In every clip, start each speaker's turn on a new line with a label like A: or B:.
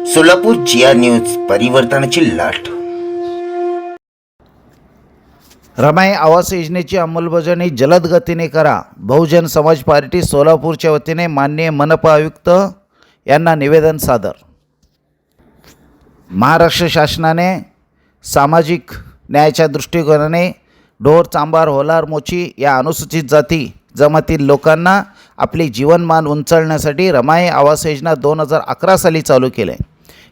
A: सोलापूर जिया news, परिवर्तनाची लाट.
B: रमाई आवास योजनेची अंमलबजावणी जलद गतीने करा. बहुजन समाज पार्टी सोलापूरच्या वतीने माननीय मनपा आयुक्त यांना निवेदन सादर. महाराष्ट्र शासनाने सामाजिक न्यायाच्या दृष्टिकोनाने ढोर, चांभार, होलार, मोची या अनुसूचित जाती जमातील लोकांना आपली जीवनमान उंचावण्यासाठी रमाई आवास योजना 2011 साली चालू केले.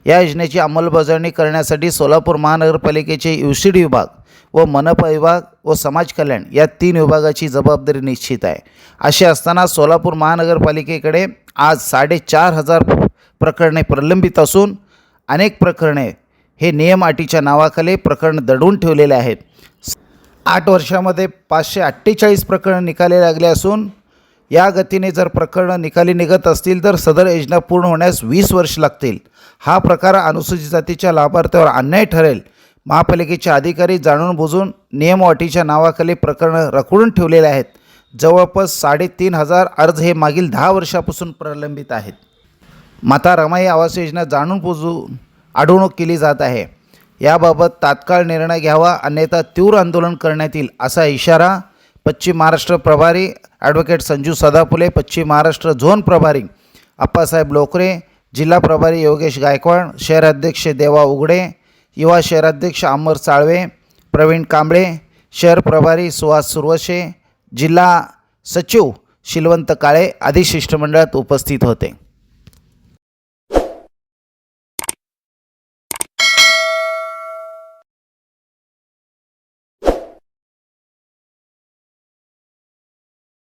B: या योजनेची अंमलबजावणी करण्यासाठी सोलापूर महानगरपालिकेचे UCD विभाग व मनपा विभाग व समाज कल्याण या 3 विभागाची जबाबदारी निश्चित आहे. असे असताना सोलापूर महानगरपालिकेकडे आज 4,500 प्रकरणे प्रलंबित असून अनेक प्रकरणे हे नियम अटीच्या नावाखाली प्रकरण दडवून ठेवलेले आहेत. 8 वर्षामध्ये 548 प्रकरण निकाली लागले असून या गतीने जर प्रकरणं निकाली निघत असतील तर सदर योजना पूर्ण होण्यास 20 वर्ष लागतील. हा प्रकार अनुसूचित जातीच्या लाभार्थ्यावर अन्याय ठरेल. महापालिकेचे अधिकारी जाणून बुजून नियम अटीच्या नावाखाली प्रकरणं रखडून ठेवलेले आहेत. जवळपास 3,500 अर्ज हे मागील 10 वर्षापासून प्रलंबित आहेत. माता रमाई आवास योजना जाणून बुजून अडवणूक केली जात आहे. याबाबत तात्काळ निर्णय घ्यावा, अन्यथा तीव्र आंदोलन करण्यात येईल असा इशारा पश्चिम महाराष्ट्र प्रभारी ॲडव्होकेट संजू सदाफुले, पश्चिम महाराष्ट्र झोन प्रभारी अप्पासाहेब लोकरे, जिल्हा प्रभारी योगेश गायकवाड, शहराध्यक्ष देवा उघडे, युवा शहराध्यक्ष अमर साळवे, प्रवीण कांबळे, शहर प्रभारी सुहास सुरवशे, जिल्हा सचिव शिलवंत काळे आदी शिष्टमंडळात उपस्थित होते.